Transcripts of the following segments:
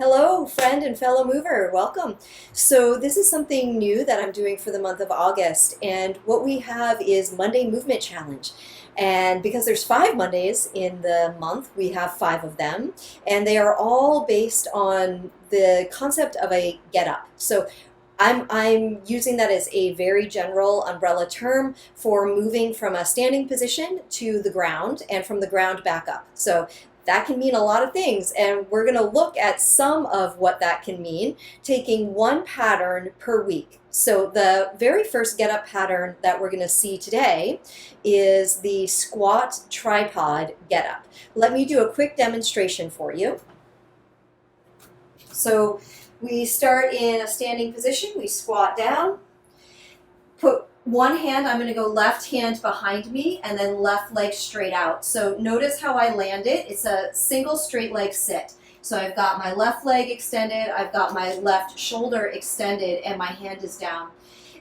Hello, friend and fellow mover. Welcome. So, this is something new that I'm doing for the month of August. And what we have is Monday Movement Challenge. And because there's 5 Mondays in the month, we have 5 of them. And they are all based on the concept of a get up. So, I'm using that as a very general umbrella term for moving from a standing position to the ground and from the ground back up. So that can mean a lot of things, and we're going to look at some of what that can mean, taking one pattern per week. So the very first get up pattern that we're going to see today is the squat tripod get up. Let me do a quick demonstration for you. So we start in a standing position, we squat down, put one hand, I'm going to go left hand behind me and then left leg straight out. So notice how I land it. It's a single straight leg sit. So I've got my left leg extended, I've got my left shoulder extended, and my hand is down.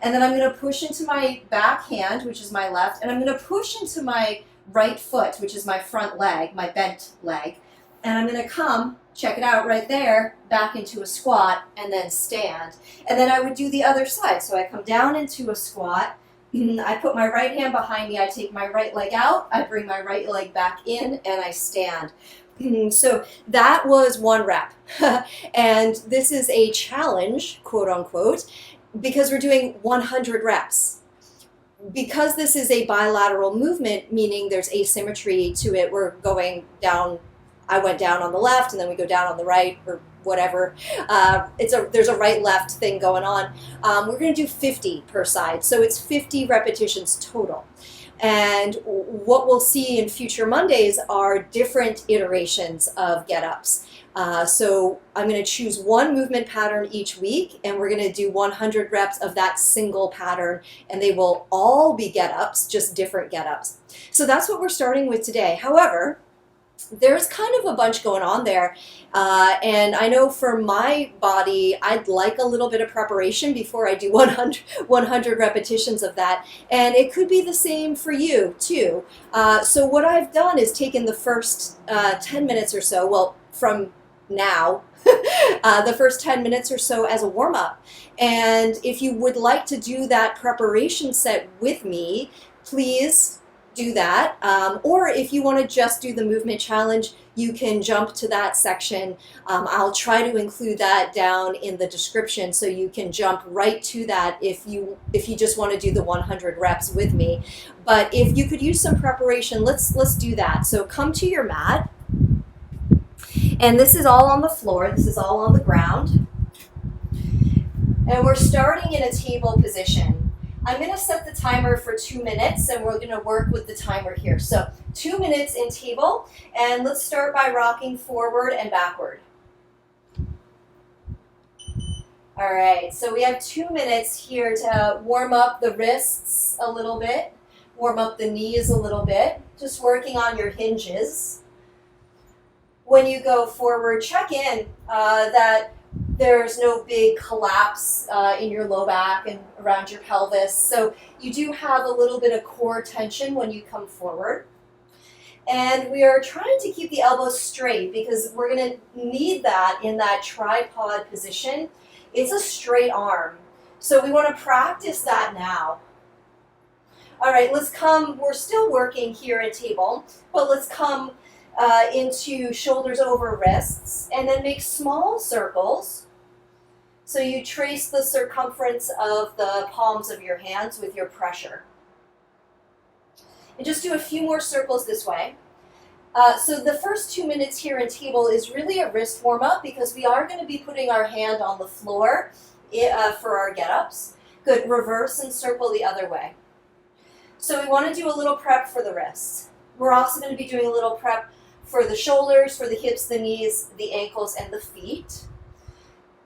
And then I'm going to push into my back hand, which is my left, and I'm going to push into my right foot, which is my front leg, my bent leg. And I'm going to come, check it out right there, back into a squat and then stand. And then I would do the other side. So I come down into a squat, I put my right hand behind me, I take my right leg out, I bring my right leg back in, and I stand. So that was one rep. And this is a challenge, quote unquote, because we're doing 100 reps. Because this is a bilateral movement, meaning there's asymmetry to it, we're going down. I went down on the left, and then we go down on the right, or whatever. There's a right-left thing going on. We're going to do 50 per side, so it's 50 repetitions total. And what we'll see in future Mondays are different iterations of get-ups. So I'm going to choose one movement pattern each week, and we're going to do 100 reps of that single pattern, and they will all be get-ups, just different get-ups. So that's what we're starting with today. However, there's kind of a bunch going on there, and I know for my body, I'd like a little bit of preparation before I do 100 repetitions of that, and it could be the same for you too. So what I've done is taken the first 10 minutes or so, well, from now, the first 10 minutes or so as a warm-up. And if you would like to do that preparation set with me, please do that. Or if you want to just do the movement challenge, you can jump to that section. I'll try to include that down in the description so you can jump right to that if you just want to do the 100 reps with me. But if you could use some preparation, let's do that. So come to your mat. And this is all on the floor. This is all on the ground. And we're starting in a table position. I'm going to set the timer for 2 minutes, and we're going to work with the timer here. So 2 minutes in table, and let's start by rocking forward and backward. All right, so we have 2 minutes here to warm up the wrists a little bit, warm up the knees a little bit, just working on your hinges. When you go forward, check in that there's no big collapse in your low back and around your pelvis. So you do have a little bit of core tension when you come forward. And we are trying to keep the elbows straight because we're going to need that in that tripod position. It's a straight arm. So we want to practice that now. All right, let's come. We're still working here at table, but let's come into shoulders over wrists, and then make small circles. So you trace the circumference of the palms of your hands with your pressure. And just do a few more circles this way. So the first 2 minutes here in table is really a wrist warm-up because we are going to be putting our hand on the floor for our get-ups. Good, reverse and circle the other way. So we want to do a little prep for the wrists. We're also going to be doing a little prep for the shoulders, for the hips, the knees, the ankles, and the feet.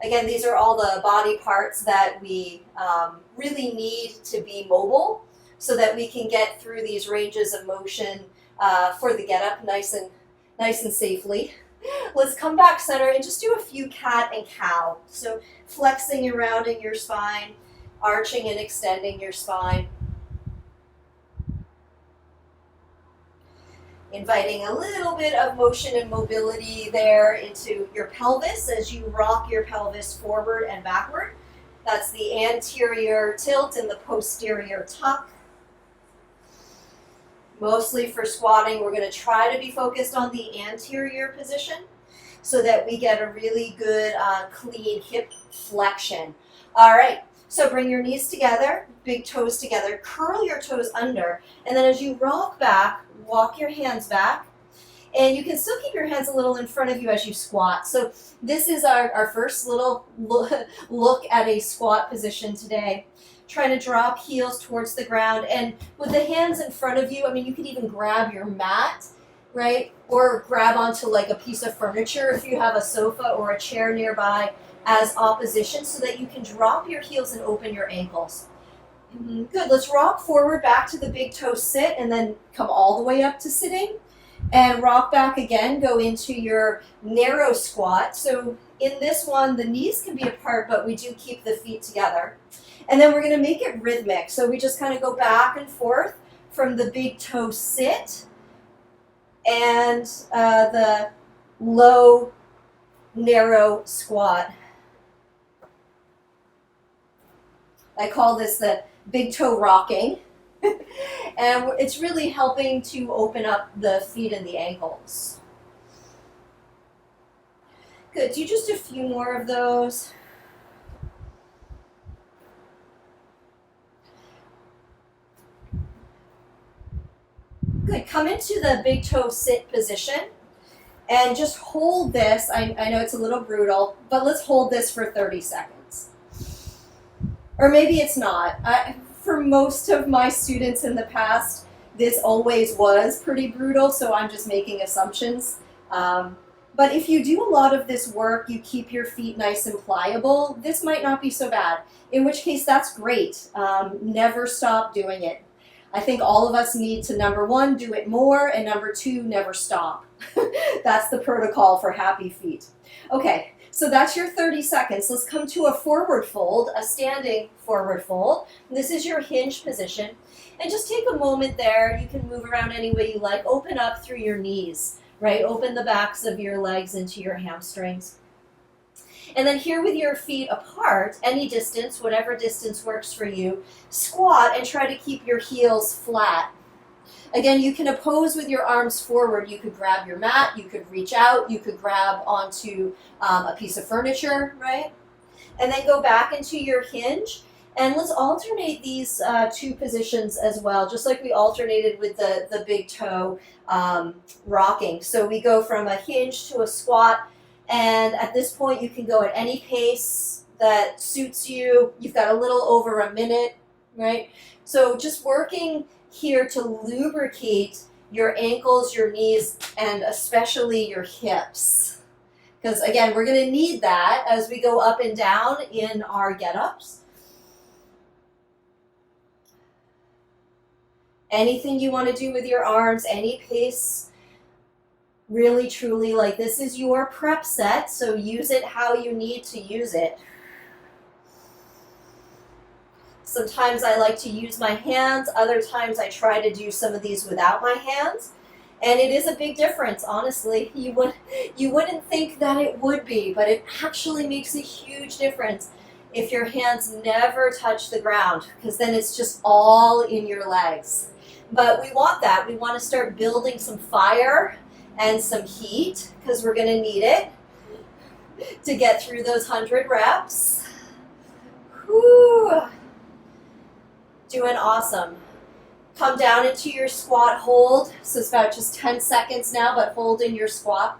Again, these are all the body parts that we really need to be mobile so that we can get through these ranges of motion for the get-up nice and safely. Let's come back center and just do a few cat and cow. So flexing and rounding your spine, arching and extending your spine. Inviting a little bit of motion and mobility there into your pelvis as you rock your pelvis forward and backward. That's the anterior tilt and the posterior tuck. Mostly for squatting, we're going to try to be focused on the anterior position so that we get a really good clean hip flexion. All right, so bring your knees together, big toes together, curl your toes under, and then as you rock back, walk your hands back. And you can still keep your hands a little in front of you as you squat. So this is our first little look at a squat position today. Trying to drop heels towards the ground. And with the hands in front of you, I mean, you could even grab your mat, right? Or grab onto like a piece of furniture if you have a sofa or a chair nearby as opposition so that you can drop your heels and open your ankles. Good, let's rock forward back to the big toe sit and then come all the way up to sitting. And rock back again, go into your narrow squat. So in this one, the knees can be apart, but we do keep the feet together. And then we're going to make it rhythmic. So we just kind of go back and forth from the big toe sit and the low, narrow squat. I call this the big toe rocking. And it's really helping to open up the feet and the ankles. Good, do just a few more of those. Good, come into the big toe sit position and just hold this. I know it's a little brutal, but let's hold this for 30 seconds. Or maybe it's not. For most of my students in the past, this always was pretty brutal, so I'm just making assumptions. But if you do a lot of this work, you keep your feet nice and pliable, this might not be so bad, in which case that's great. Never stop doing it. I think all of us need to, number one, do it more, and number two, never stop. That's the protocol for happy feet. Okay. So that's your 30 seconds. Let's come to a forward fold, a standing forward fold. This is your hinge position. And just take a moment there. You can move around any way you like. Open up through your knees, right? Open the backs of your legs into your hamstrings. And then here with your feet apart, any distance, whatever distance works for you, squat and try to keep your heels flat. Again, you can oppose with your arms forward. You could grab your mat, you could reach out, you could grab onto a piece of furniture, right? And then go back into your hinge. And let's alternate these two positions as well, just like we alternated with the big toe rocking. So we go from a hinge to a squat, and at this point you can go at any pace that suits you. You've got a little over a minute, right? So just working here to lubricate your ankles, your knees, and especially your hips. Because again, we're going to need that as we go up and down in our get-ups. Anything you want to do with your arms, any pace, really truly, like this is your prep set, so use it how you need to use it. Sometimes I like to use my hands, other times I try to do some of these without my hands. And it is a big difference, honestly. You wouldn't think that it would be, but it actually makes a huge difference if your hands never touch the ground, because then it's just all in your legs. But we want that. We want to start building some fire and some heat, because we're going to need it to get through those 100 reps. Whew. Doing awesome. Come down into your squat hold. So it's about just 10 seconds now, but hold in your squat.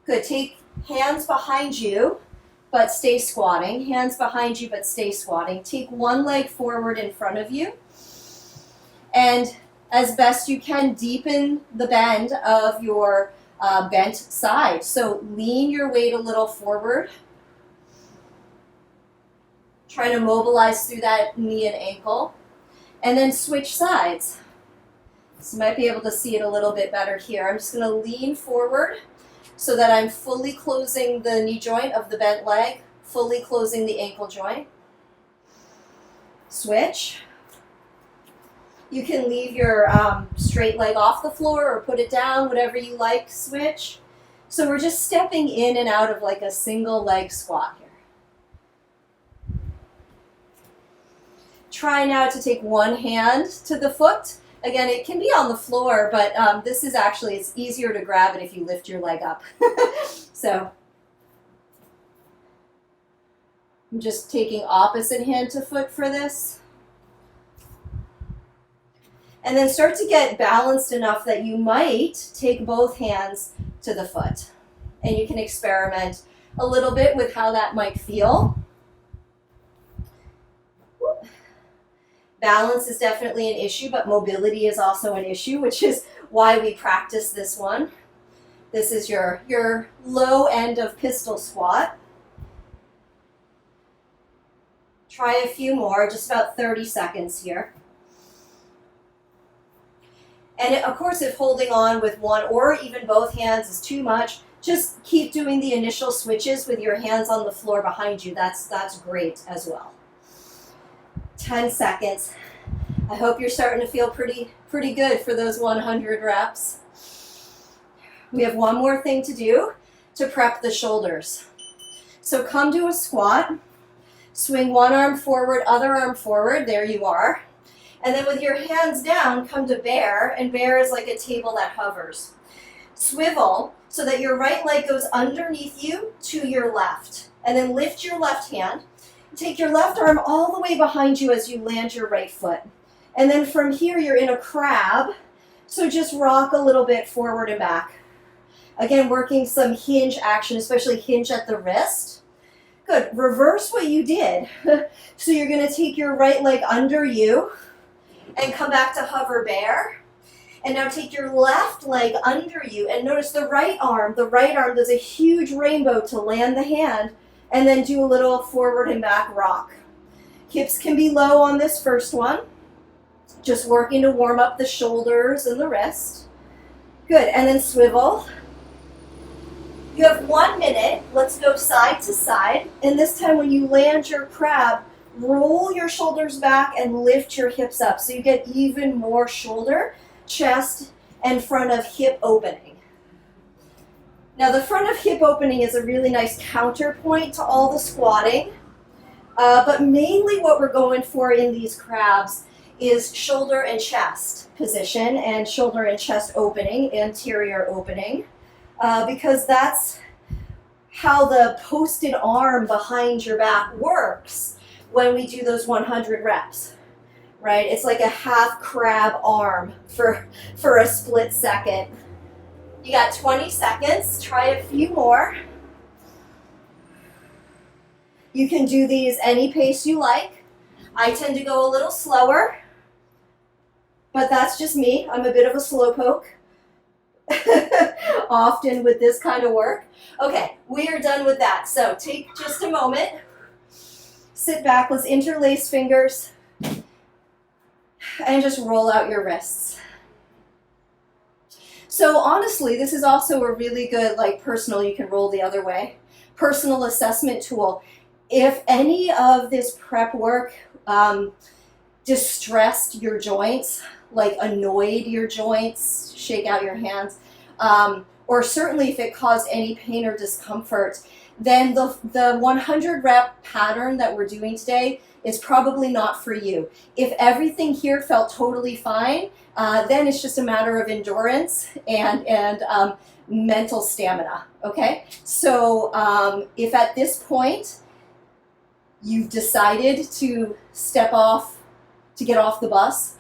Good. Take hands behind you, but stay squatting. Hands behind you, but stay squatting. Take one leg forward in front of you. And as best you can, deepen the bend of your bent side. So lean your weight a little forward. Try to mobilize through that knee and ankle. And then switch sides. So you might be able to see it a little bit better here. I'm just going to lean forward so that I'm fully closing the knee joint of the bent leg, fully closing the ankle joint. Switch. You can leave your straight leg off the floor or put it down, whatever you like, switch. So we're just stepping in and out of like a single leg squat here. Try now to take one hand to the foot. Again, it can be on the floor, but this is actually, it's easier to grab it if you lift your leg up. So I'm just taking opposite hand to foot for this. And then start to get balanced enough that you might take both hands to the foot. And you can experiment a little bit with how that might feel. Balance is definitely an issue, but mobility is also an issue, which is why we practice this one. This is your low end of pistol squat. Try a few more, just about 30 seconds here. And of course, if holding on with one or even both hands is too much, just keep doing the initial switches with your hands on the floor behind you. That's great as well. 10 seconds. I hope you're starting to feel pretty good for those 100 reps. We have one more thing to do to prep the shoulders. So come to a squat, swing one arm forward, other arm forward, there you are. And then with your hands down, come to bear, and bear is like a table that hovers. Swivel so that your right leg goes underneath you to your left. And then lift your left hand. Take your left arm all the way behind you as you land your right foot. And then from here, you're in a crab. So just rock a little bit forward and back. Again, working some hinge action, especially hinge at the wrist. Good. Reverse what you did. So you're going to take your right leg under you and come back to hover bear. And now take your left leg under you and notice the right arm does a huge rainbow to land the hand and then do a little forward and back rock. Hips can be low on this first one. Just working to warm up the shoulders and the wrist. Good, and then swivel. You have 1 minute. Let's go side to side. And this time when you land your crab, roll your shoulders back and lift your hips up so you get even more shoulder, chest, and front of hip opening. Now the front of hip opening is a really nice counterpoint to all the squatting, but mainly what we're going for in these crabs is shoulder and chest position and shoulder and chest opening, anterior opening, because that's how the posted arm behind your back works when we do those 100 reps, right? It's like a half crab arm for a split second. You got 20 seconds, try a few more. You can do these any pace you like. I tend to go a little slower, but that's just me. I'm a bit of a slowpoke often with this kind of work. Okay, we are done with that. So take just a moment, sit back, let's interlace fingers, and just roll out your wrists. So honestly, this is also a really good, like personal, you can roll the other way, personal assessment tool. If any of this prep work distressed your joints, like annoyed your joints, shake out your hands, or certainly if it caused any pain or discomfort, then the 100 rep pattern that we're doing today is probably not for you. If everything here felt totally fine, then it's just a matter of endurance and mental stamina, okay? So if at this point you've decided to step off, to get off the bus,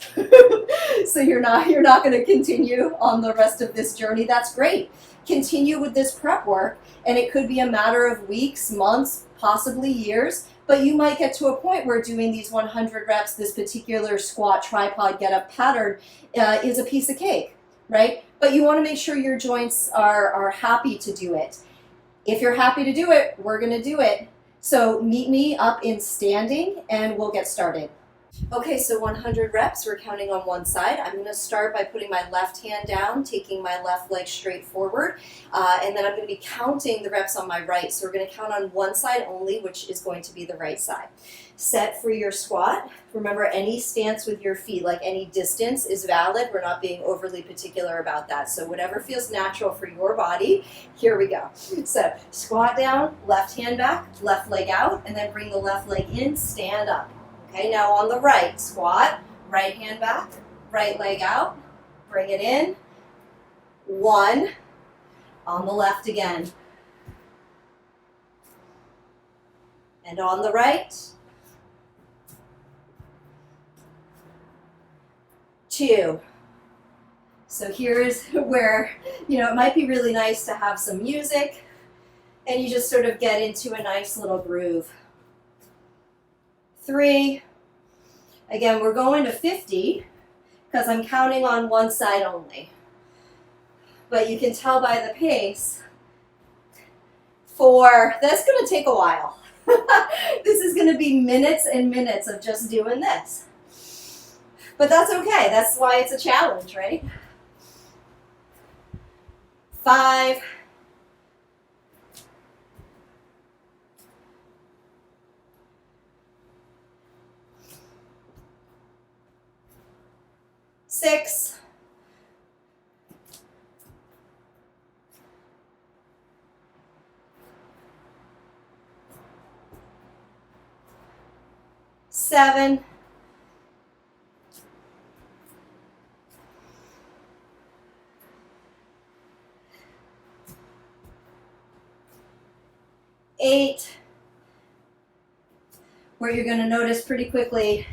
so you're not going to continue on the rest of this journey, that's great. Continue with this prep work, and it could be a matter of weeks, months, possibly years, but you might get to a point where doing these 100 reps, this particular squat tripod get up pattern is a piece of cake, right? But you want to make sure your joints are happy to do it. If you're happy to do it, we're going to do it. So meet me up in standing and we'll get started. Okay, so 100 reps, we're counting on one side. I'm going to start by putting my left hand down, taking my left leg straight forward, and then I'm going to be counting the reps on my right. So we're going to count on one side only, which is going to be the right side. Set for your squat. Remember, any stance with your feet, like any distance, is valid. We're not being overly particular about that. So whatever feels natural for your body, here we go. So squat down, left hand back, left leg out, and then bring the left leg in, stand up. Okay, now on the right, squat, right hand back, right leg out, bring it in, 1, on the left again, and on the right, 2. So here's where, it might be really nice to have some music, and you just sort of get into a nice little groove. 3. Again, we're going to 50 because I'm counting on one side only. But you can tell by the pace. 4. That's going to take a while. This is going to be minutes and minutes of just doing this. But that's okay. That's why it's a challenge, right? 5. 6. 7. 8. What you're going to notice pretty quickly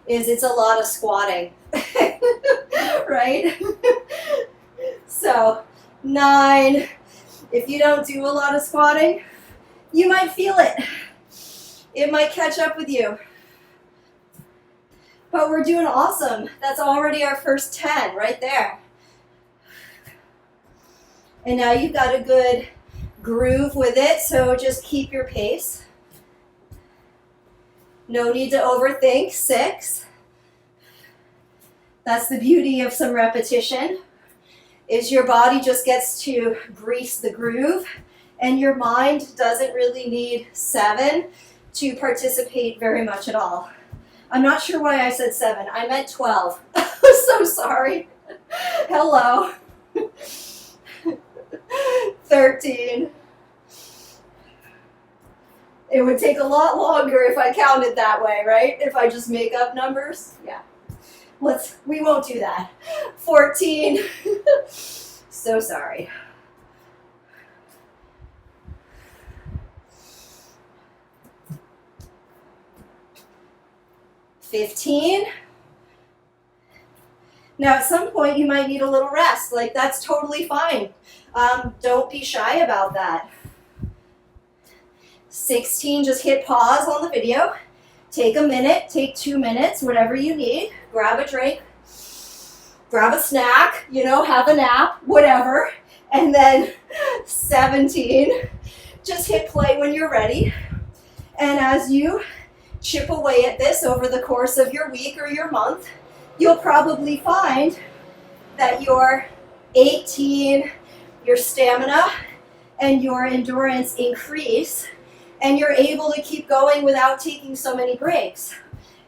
is it's a lot of squatting, right? So 9, if you don't do a lot of squatting, you might feel it. It might catch up with you. But we're doing awesome. That's already our first 10 right there. And now you've got a good groove with it, so just keep your pace. No need to overthink. 6. That's the beauty of some repetition, is your body just gets to grease the groove, and your mind doesn't really need 7 to participate very much at all. I'm not sure why I said 7. I meant 12. So sorry. Hello. 13. It would take a lot longer if I counted that way, right? If I just make up numbers. Yeah. We won't do that. 14. So sorry. 15. Now at some point you might need a little rest. Like, that's totally fine. Don't be shy about that. 16, just hit pause on the video. Take a minute, take 2 minutes, whatever you need. Grab a drink, grab a snack, have a nap, whatever. And then 17, just hit play when you're ready. And as you chip away at this over the course of your week or your month, you'll probably find that your 18, your stamina and your endurance increase, and you're able to keep going without taking so many breaks.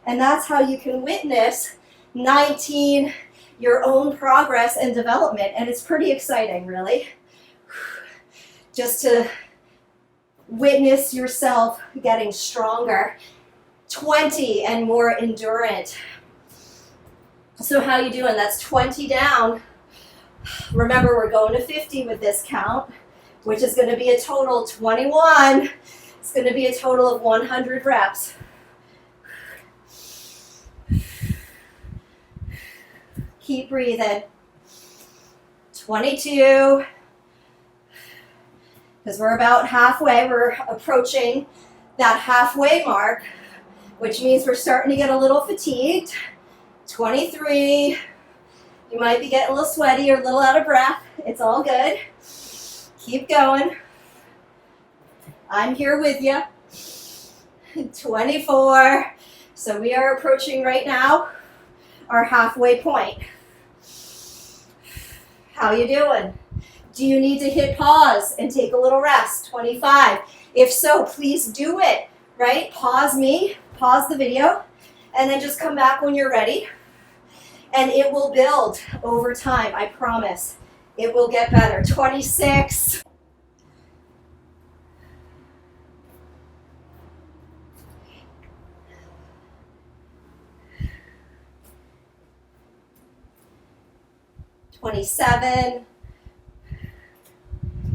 And that's how you can witness 19, your own progress and development. And it's pretty exciting, really, just to witness yourself getting stronger. 20, and more endurant. So how you doing? That's 20 down. Remember, we're going to 50 with this count, which is going to be a total 21. It's going to be a total of 100 reps. Keep breathing. 22. Because we're about halfway. We're approaching that halfway mark, which means we're starting to get a little fatigued. 23. You might be getting a little sweaty or a little out of breath. It's all good. Keep going. I'm here with you. 24. So we are approaching right now our halfway point. How you doing? Do you need to hit pause and take a little rest? 25. If so, please do it, right? Pause the video, and then just come back when you're ready. And it will build over time, I promise. It will get better. 26. $27.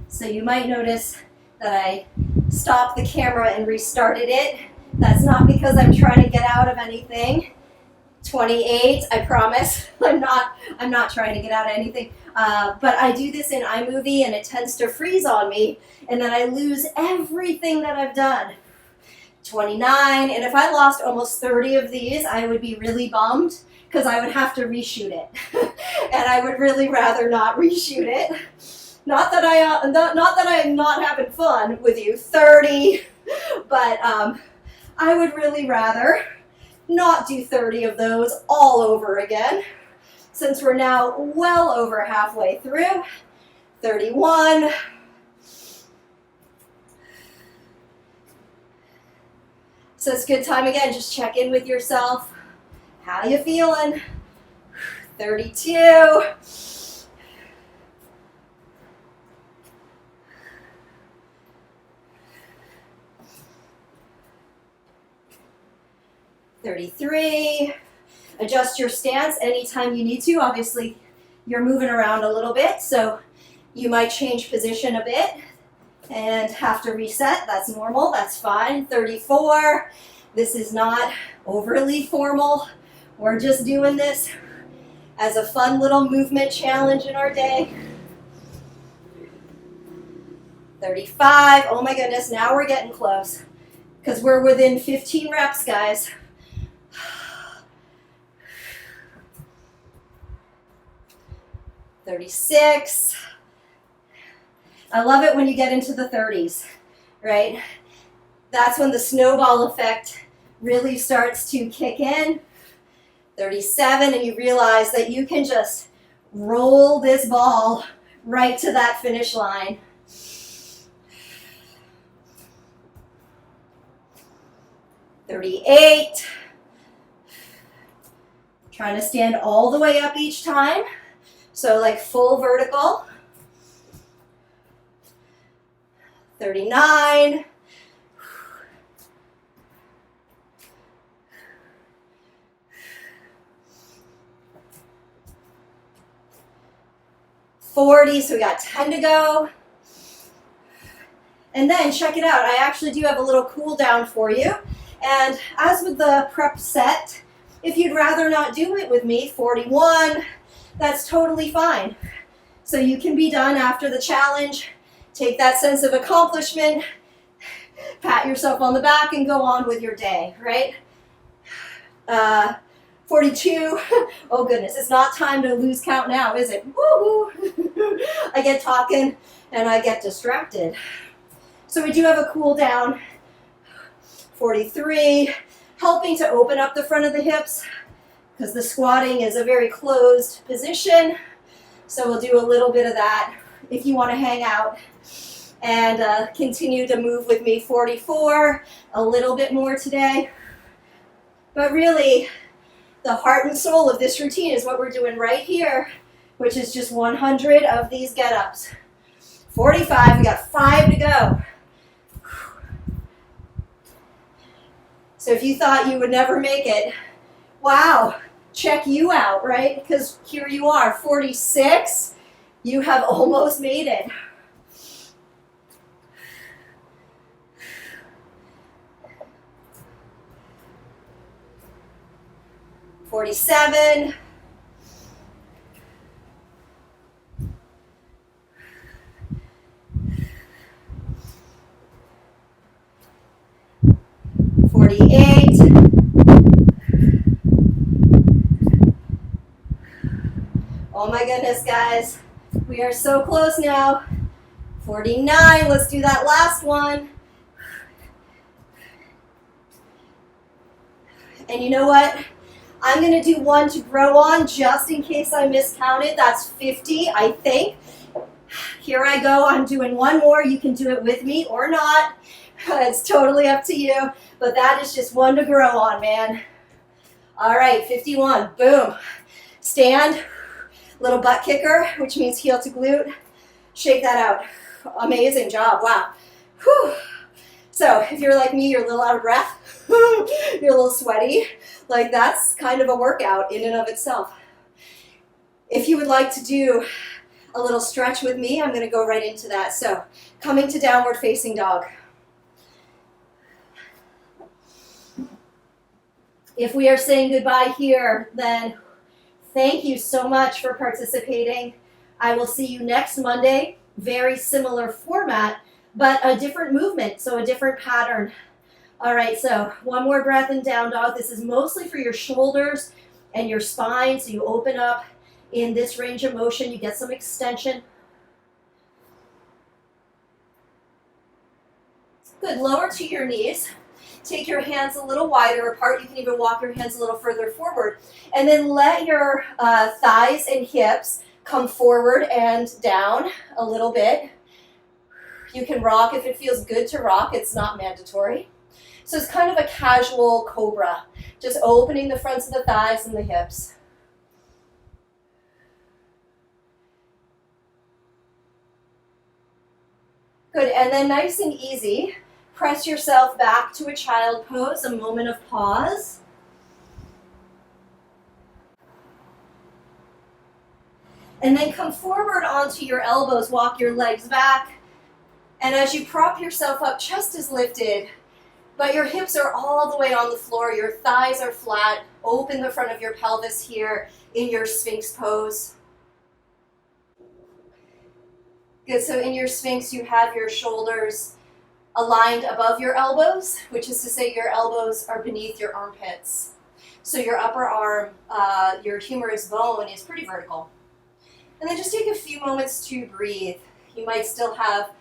So you might notice that I stopped the camera and restarted it. That's not because I'm trying to get out of anything. 28, I promise. I'm not trying to get out of anything. But I do this in iMovie and it tends to freeze on me, and then I lose everything that I've done. 29, and if I lost almost 30 of these, I would be really bummed because I would have to reshoot it. And I would really rather not reshoot it. Not that I'm not having fun with you. 30, but I would really rather not do 30 of those all over again, since we're now well over halfway through. 31. So it's a good time again, just check in with yourself. How you feeling? 32. 33. Adjust your stance anytime you need to. Obviously, you're moving around a little bit, so you might change position a bit and have to reset. That's normal, that's fine. 34. This is not overly formal. We're just doing this as a fun little movement challenge in our day. 35. Oh my goodness, now we're getting close because we're within 15 reps, guys. 36. I love it when you get into the 30s, right? That's when the snowball effect really starts to kick in. 37, and you realize that you can just roll this ball right to that finish line. 38. Trying to stand all the way up each time. So like full vertical. 39. 40, so we got 10 to go. And then check it out, I actually do have a little cool down for you. And as with the prep set, if you'd rather not do it with me, 41, that's totally fine. So you can be done after the challenge, take that sense of accomplishment, pat yourself on the back and go on with your day, right? 42, oh goodness, it's not time to lose count now, is it? Woo-hoo! I get talking and I get distracted. So we do have a cool down. 43, helping to open up the front of the hips because the squatting is a very closed position. So we'll do a little bit of that if you want to hang out and continue to move with me. 44, a little bit more today. But really, the heart and soul of this routine is what we're doing right here, which is just 100 of these get-ups. 45, we got 5 to go. So if you thought you would never make it, wow, check you out, right? Because here you are, 46, you have almost made it. $47. 48. Oh my goodness, guys. We are so close now. 49. Let's do that last one. And you know what? I'm going to do one to grow on just in case I miscounted. That's 50, I think. Here I go. I'm doing one more. You can do it with me or not. It's totally up to you. But that is just one to grow on, man. All right, 51. Boom. Stand. Little butt kicker, which means heel to glute. Shake that out. Amazing job. Wow. Whew. So if you're like me, you're a little out of breath. You're a little sweaty. Like that's kind of a workout in and of itself. If you would like to do a little stretch with me, I'm going to go right into that. So coming to downward facing dog. If we are saying goodbye here, then thank you so much for participating. I will see you next Monday. Very similar format, but a different movement, so a different pattern. All right, so one more breath in down dog. This is mostly for your shoulders and your spine, so you open up in this range of motion. You get some extension. Good, lower to your knees. Take your hands a little wider apart. You can even walk your hands a little further forward. And then let your thighs and hips come forward and down a little bit. You can rock if it feels good to rock. It's not mandatory. So it's kind of a casual cobra, just opening the fronts of the thighs and the hips. Good, and then nice and easy, press yourself back to a child pose, a moment of pause. And then come forward onto your elbows, walk your legs back. And as you prop yourself up, chest is lifted, but your hips are all the way on the floor, your thighs are flat, open the front of your pelvis here in your Sphinx pose. Good, so in your Sphinx you have your shoulders aligned above your elbows, which is to say your elbows are beneath your armpits. So your upper arm, your humerus bone is pretty vertical. And then just take a few moments to breathe. You might still have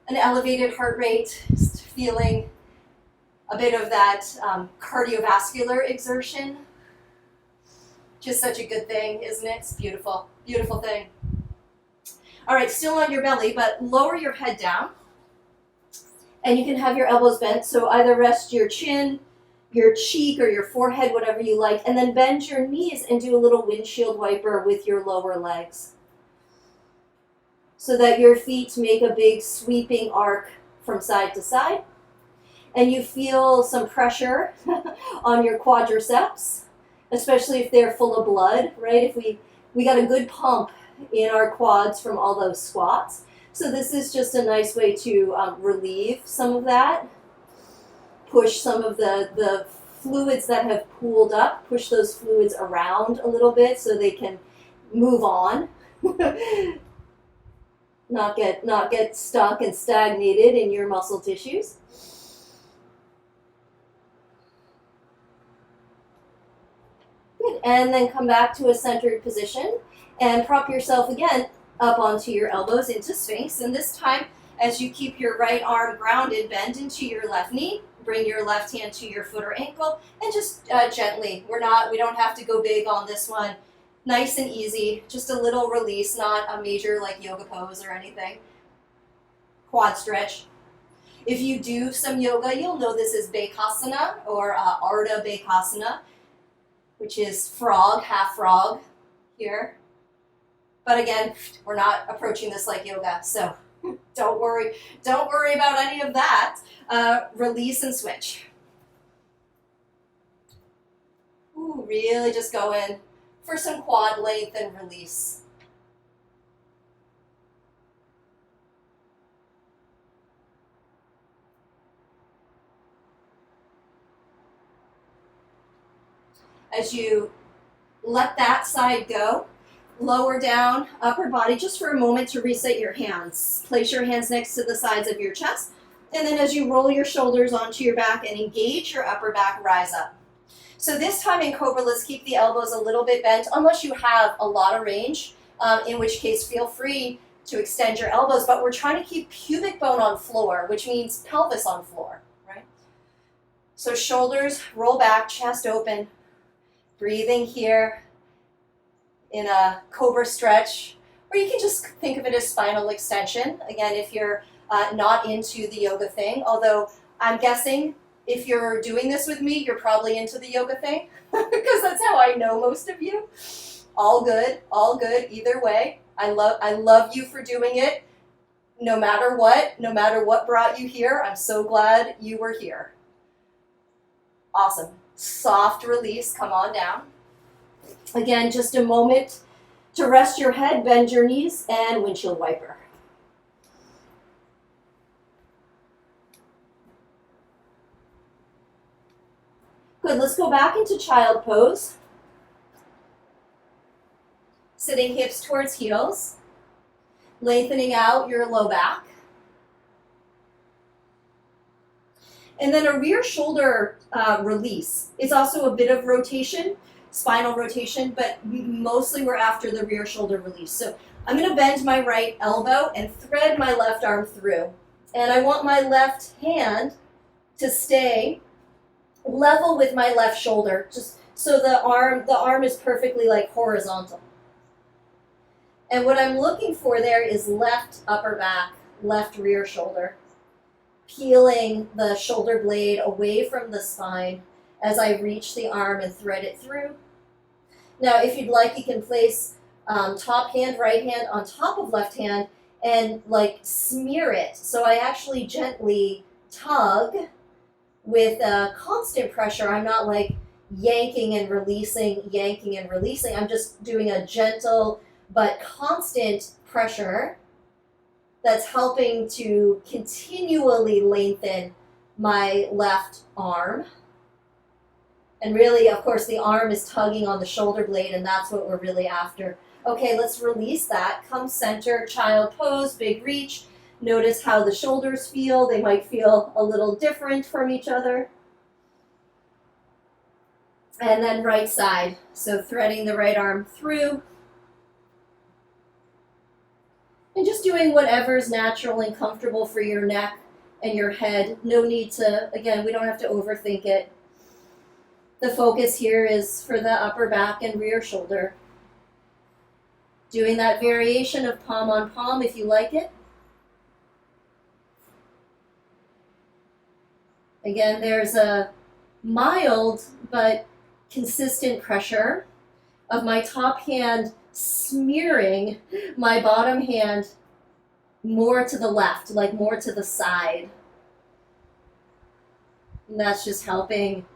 an elevated heart rate, just feeling a bit of that cardiovascular exertion. Just such a good thing, isn't it? It's beautiful, beautiful thing. All right, still on your belly, but lower your head down. And you can have your elbows bent, so either rest your chin, your cheek, or your forehead, whatever you like, and then bend your knees and do a little windshield wiper with your lower legs, so that your feet make a big sweeping arc from side to side. And you feel some pressure on your quadriceps, especially if they're full of blood, right? If we got a good pump in our quads from all those squats. So this is just a nice way to relieve some of that, push some of the fluids that have pooled up, push those fluids around a little bit so they can move on. Not get stuck and stagnated in your muscle tissues. Good, and then come back to a centered position and prop yourself again up onto your elbows into Sphinx. And this time, as you keep your right arm grounded, bend into your left knee, bring your left hand to your foot or ankle, and just gently. We don't have to go big on this one. Nice and easy, just a little release, not a major like yoga pose or anything. Quad stretch. If you do some yoga, you'll know this is Bekasana or Ardha Bekasana, which is frog, half frog here. But again, we're not approaching this like yoga, so don't worry about any of that. Release and switch. Ooh, really just go in for some quad length and release. As you let that side go, lower down, upper body, just for a moment to reset your hands. Place your hands next to the sides of your chest, and then as you roll your shoulders onto your back and engage your upper back, rise up. So this time in Cobra, let's keep the elbows a little bit bent, unless you have a lot of range, in which case feel free to extend your elbows, but we're trying to keep pubic bone on floor, which means pelvis on floor, right? So shoulders roll back, chest open, breathing here in a cobra stretch, or you can just think of it as spinal extension. Again, if you're not into the yoga thing, although I'm guessing if you're doing this with me, you're probably into the yoga thing, because that's how I know most of you. All good, either way. I love you for doing it, no matter what brought you here. I'm so glad you were here. Awesome. Soft release, come on down. Again, just a moment to rest your head, bend your knees, and windshield wiper. Good, let's go back into child pose. Sitting hips towards heels, lengthening out your low back. And then a rear shoulder release. It's also a bit of rotation, spinal rotation, but mostly we're after the rear shoulder release. So I'm going to bend my right elbow and thread my left arm through. And I want my left hand to stay level with my left shoulder, just so the arm is perfectly like horizontal. And what I'm looking for there is left upper back, left rear shoulder, peeling the shoulder blade away from the spine as I reach the arm and thread it through. Now, if you'd like, you can place top hand, right hand on top of left hand and like smear it. So I actually gently tug with a constant pressure. I'm not like yanking and releasing. I'm just doing a gentle but constant pressure that's helping to continually lengthen my left arm. And really, of course, the arm is tugging on the shoulder blade, and that's what we're really after. Okay, let's release that. Come center, child pose, big reach. Notice how the shoulders feel. They might feel a little different from each other. And then right side. So threading the right arm through. And just doing whatever's natural and comfortable for your neck and your head. No need to, again, we don't have to overthink it. The focus here is for the upper back and rear shoulder. Doing that variation of palm on palm if you like it. Again, there's a mild but consistent pressure of my top hand smearing my bottom hand more to the left, like more to the side. And that's just helping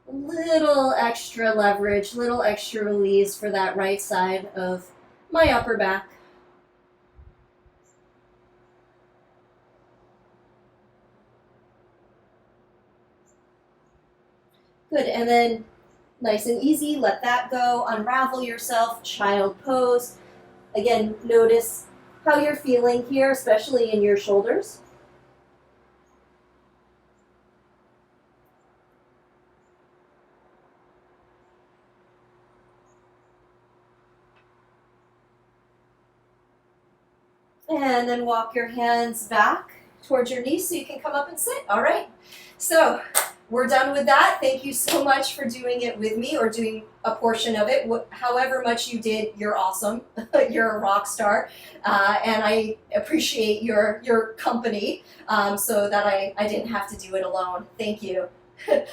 a little extra leverage, little extra release for that right side of my upper back. Good, and then nice and easy, let that go, unravel yourself, child pose. Again, notice how you're feeling here, especially in your shoulders. And then walk your hands back towards your knees so you can come up and sit. All right, so we're done with that. Thank you so much for doing it with me or doing a portion of it. However much you did, you're awesome. You're a rock star. And I appreciate your company so that I didn't have to do it alone. Thank you.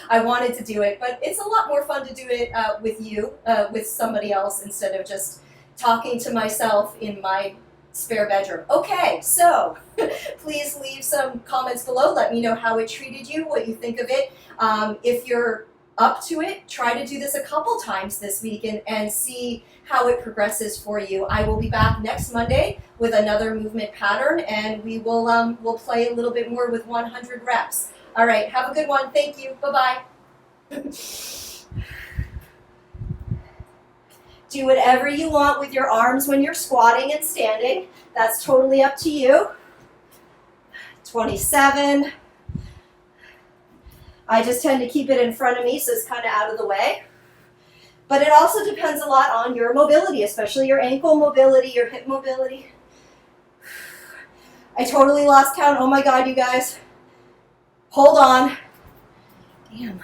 I wanted to do it, but it's a lot more fun to do it with you, with somebody else, instead of just talking to myself in my spare bedroom. Okay, so please leave some comments below. Let me know how it treated you, what you think of it. If you're up to it, try to do this a couple times this week and see how it progresses for you. I will be back next Monday with another movement pattern, and we will we'll play a little bit more with 100 reps. All right, have a good one. Thank you. Bye-bye. Do whatever you want with your arms when you're squatting and standing. That's totally up to you. 27. I just tend to keep it in front of me so it's kind of out of the way. But it also depends a lot on your mobility, especially your ankle mobility, your hip mobility. I totally lost count. Oh my God, you guys. Hold on. Damn.